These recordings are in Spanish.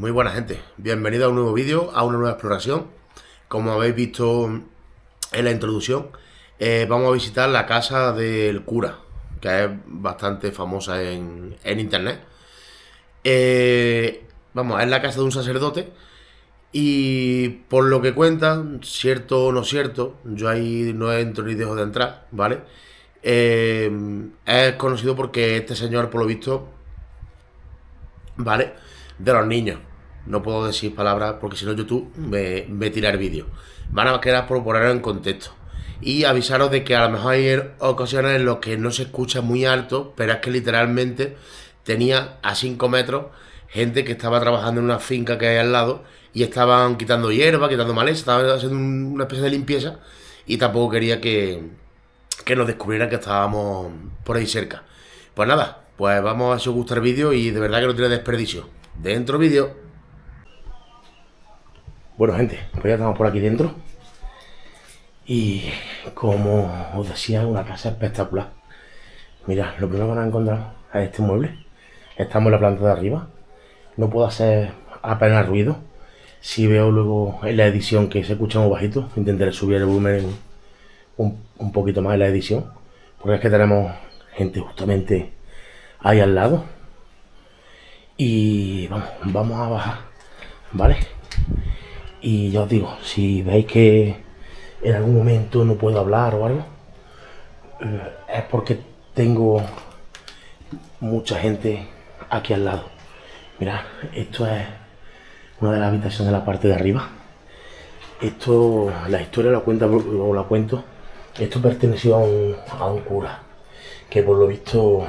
Muy buena gente, bienvenido a un nuevo vídeo, a una nueva exploración. Como habéis visto en la introducción, vamos a visitar la casa del cura, que es bastante famosa en internet. Es la casa de un sacerdote y por lo que cuentan, cierto o no cierto, yo ahí no entro ni dejo de entrar, ¿vale? Es conocido porque este señor, por lo visto, ¿vale? De los niños. No puedo decir palabras porque si no YouTube me tira el vídeo. Van a quedar por ponerlo en contexto. Y avisaros de que a lo mejor hay ocasiones en las que no se escucha muy alto, pero es que literalmente tenía a 5 metros gente que estaba trabajando en una finca que hay al lado y estaban quitando hierba, quitando maleza, estaban haciendo una especie de limpieza y tampoco quería que nos descubrieran que estábamos por ahí cerca. Pues nada, pues vamos a ver si os gusta el vídeo y de verdad que no tiene desperdicio. Dentro vídeo. Bueno gente, pues ya estamos por aquí dentro. Y como os decía, una casa espectacular. Mirad, lo primero que nos encontramos es este mueble. Estamos en la planta de arriba. No puedo hacer apenas ruido. Si veo luego en la edición que se escucha muy bajito, intentaré subir el volumen un poquito más en la edición. Porque es que tenemos gente justamente ahí al lado. Y vamos a bajar, ¿vale? Y ya os digo, si veis que en algún momento no puedo hablar o algo, es porque tengo mucha gente aquí al lado. Mirad, esto es una de las habitaciones de la parte de arriba. Esto, la historia la cuento. Esto perteneció a un cura que por lo visto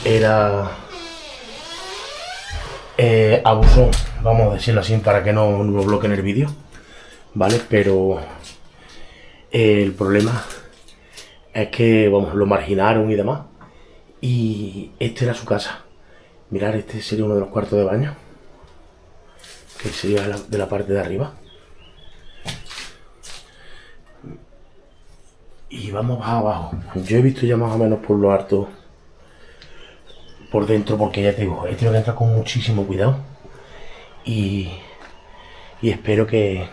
era abusón, vamos a decirlo así para que no lo bloqueen el vídeo, ¿vale? Pero el problema es que lo marginaron y demás. Y este era su casa. Mirad, este sería uno de los cuartos de baño, que sería de la parte de arriba. Y vamos abajo. Yo he visto ya más o menos por lo harto por dentro, porque ya te digo, he tenido que entrar con muchísimo cuidado. Y espero que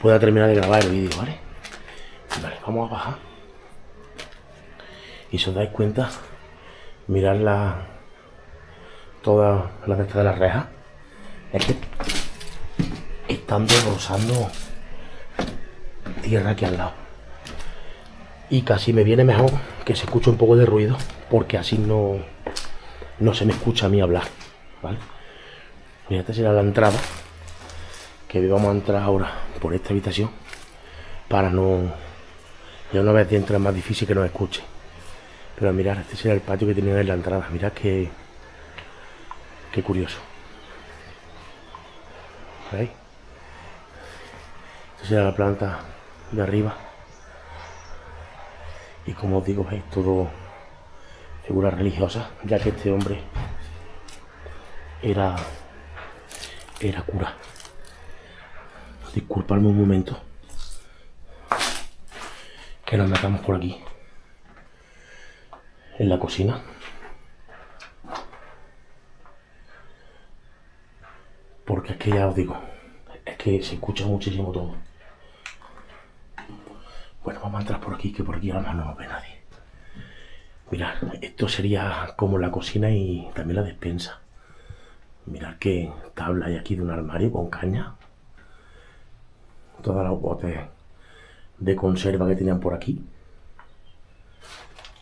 pueda terminar de grabar el vídeo, ¿vale? Vale, vamos a bajar. Y si os dais cuenta, mirad todas las de las rejas. Es que están desbrozando tierra aquí al lado. Y casi me viene mejor que se escuche un poco de ruido, porque así no se me escucha a mí hablar, ¿vale? Mira, esta será la entrada, que vamos a entrar ahora por esta habitación, para no... Ya una vez dentro es más difícil que nos escuche. Pero mirad, este será el patio que tenía en la entrada. Mirad qué curioso. ¿Veis? Esta será la planta de arriba. Y como os digo, veis, todo figuras religiosas, ya que este hombre era cura. Disculpadme un momento, que nos metamos por aquí, en la cocina. Porque es que ya os digo, es que se escucha muchísimo todo. Bueno, vamos a entrar por aquí, que por aquí además no nos ve nadie. Mirad, esto sería como la cocina y también la despensa. Mirad qué tabla hay aquí de un armario con caña. Todos los botes de conserva que tenían por aquí.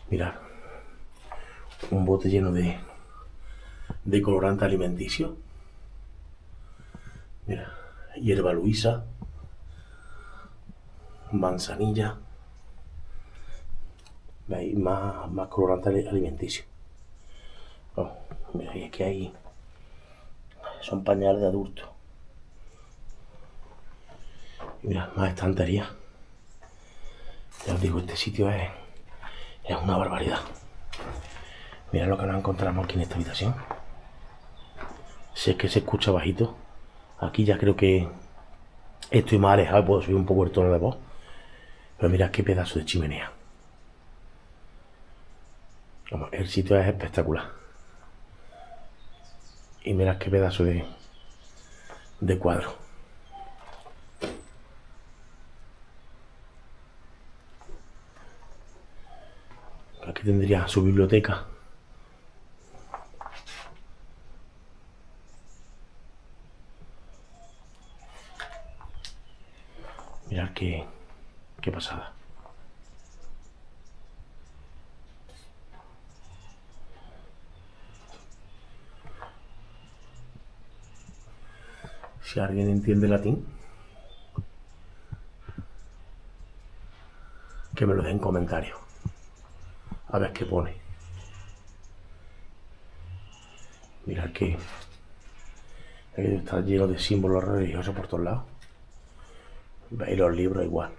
Mirad, un bote lleno de colorante alimenticio. Mira, hierba luisa, manzanilla. ¿Veis? Más colorante alimenticio. Oh, mira, y es que hay... Son pañales de adultos. Y mira, más estantería. Ya os digo, este sitio es una barbaridad. Mira lo que nos encontramos aquí en esta habitación. Si es que se escucha bajito. Aquí ya creo que estoy más alejado, puedo subir un poco el tono de voz. Pero mirad qué pedazo de chimenea. Vamos, el sitio es espectacular. Y mirad qué pedazo de de cuadros. Aquí tendría su biblioteca. Mirad qué pasada. Si alguien entiende latín, que me lo dé en comentarios. A ver qué pone. Mirad que está lleno de símbolos religiosos por todos lados. Veis los libros igual.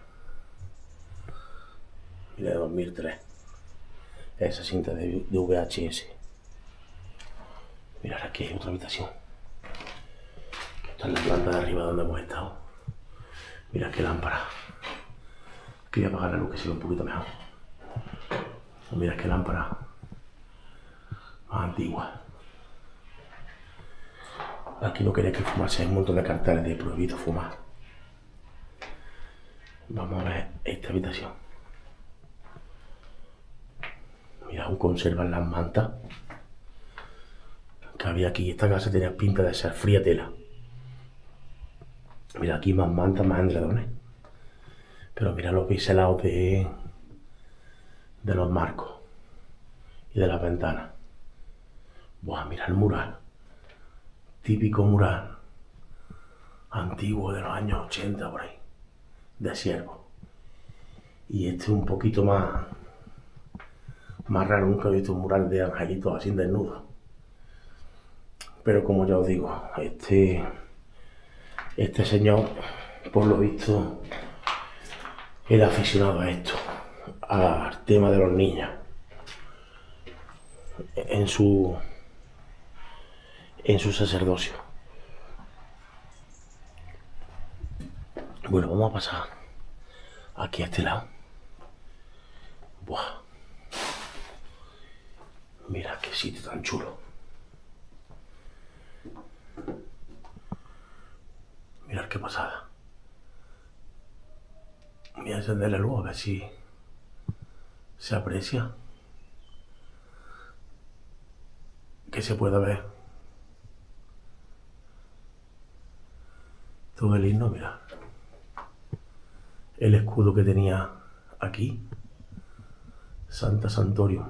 Mira, de 2003. Esa cinta de VHS. Mirad, aquí hay otra habitación. Esta es la planta de arriba donde hemos estado. Mirad qué lámpara. Aquí voy a apagar la luz que se ve un poquito mejor. Mirad qué lámpara más antigua. Aquí no quería que fumase, hay un montón de carteles de prohibido fumar. Vamos a ver esta habitación. Mira, aún conservan las mantas que había aquí. Esta casa tenía pinta de ser fría tela. Mira, aquí más mantas, más endredones. Pero mira los biselados de los marcos y de las ventanas. Buah, mira el mural. Típico mural antiguo de los años 80 por ahí. De ciervo. Y este un poquito más raro. Nunca he visto un mural de angelitos así desnudos. Pero como ya os digo, este señor, por lo visto, era aficionado a esto, al tema de los niños. En su sacerdocio. Bueno, vamos a pasar aquí a este lado. Buah. Mira qué sitio tan chulo. Mirad qué pasada. Voy a encender la luz a ver si se aprecia. Que se pueda ver todo el himno, mirad. El escudo que tenía aquí. Santa Santorio.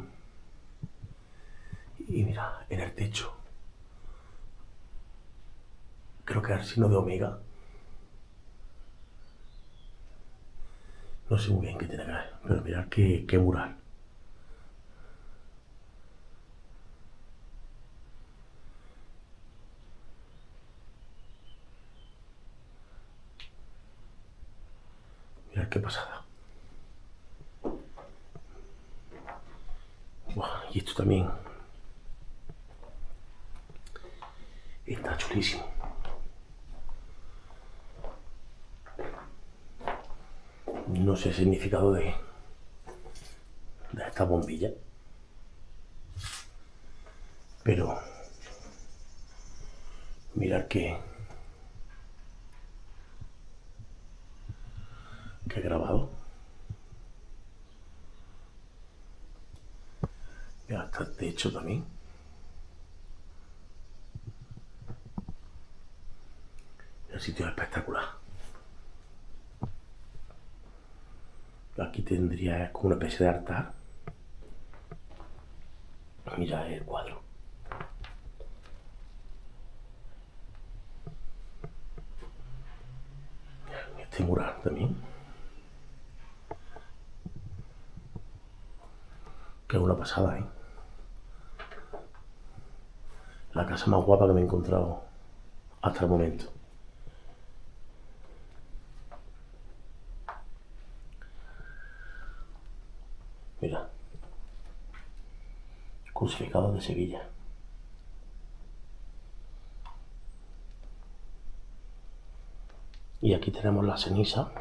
Y mira, en el techo. Creo que es el signo de Omega. No sé muy bien qué tiene que ver, pero mirad qué mural. Mirad qué pasada. Buah, y esto también está chulísimo. No sé el significado de esta bombilla, pero mirad que he grabado. Mira, está el techo también. El sitio es espectacular. Aquí tendría como una especie de altar. Mira el cuadro. Este mural también. Que es una pasada, ¿eh? La casa más guapa que me he encontrado hasta el momento. Mira. Crucificado de Sevilla. Y aquí tenemos la ceniza.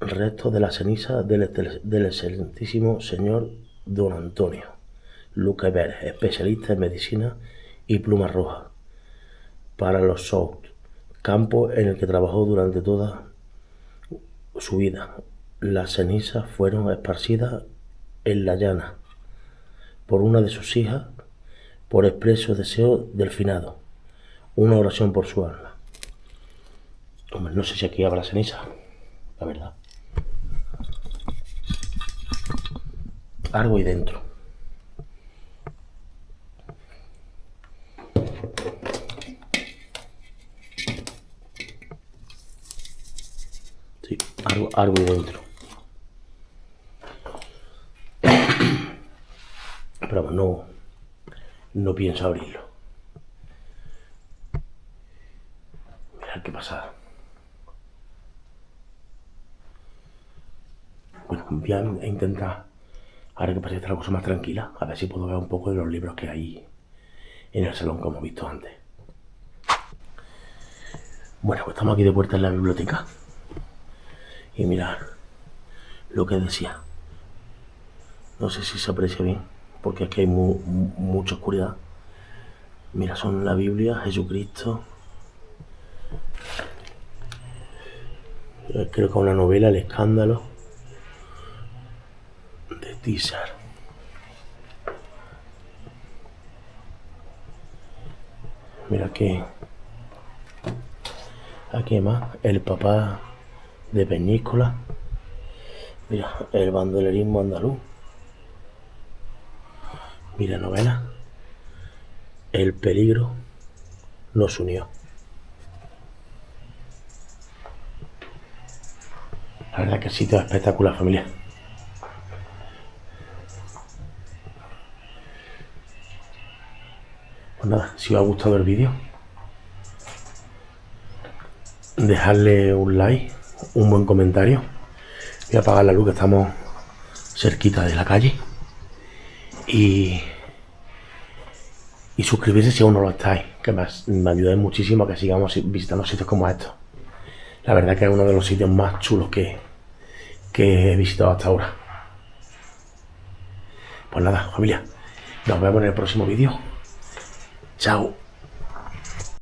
Restos de la ceniza del excelentísimo señor Don Antonio Luque Pérez, especialista en medicina y Pluma Roja para los South, campo en el que trabajó durante toda su vida. Las cenizas fueron esparcidas en la llana por una de sus hijas por expreso deseo del finado. Una oración por su alma. Hombre, no sé si aquí habrá ceniza, la verdad. Algo ahí dentro. Sí, algo ahí dentro. Pero vamos, no pienso abrirlo. Mirad qué pasada. Bueno, voy a intentar, ahora que pase esta la cosa más tranquila, a ver si puedo ver un poco de los libros que hay en el salón que hemos visto antes. Bueno, pues estamos aquí de vuelta en la biblioteca. Y mirad lo que decía. No sé si se aprecia bien, porque es que hay mucha oscuridad. Mira, son la Biblia, Jesucristo. Creo que una novela, El escándalo, de Teaser. Mira que aquí hay más. El papá de Peñíscola. Mira, el bandolerismo andaluz. Mira, novela. El peligro nos unió. La verdad que el sitio es espectacular, familia. Pues nada, si os ha gustado el vídeo, dejadle un like, un buen comentario. Voy a apagar la luz, que estamos cerquita de la calle. Y suscribirse si aún no lo estáis, que me ayudáis muchísimo a que sigamos visitando sitios como estos. La verdad que es uno de los sitios más chulos que he visitado hasta ahora. Pues nada, familia, nos vemos en el próximo vídeo. Chao.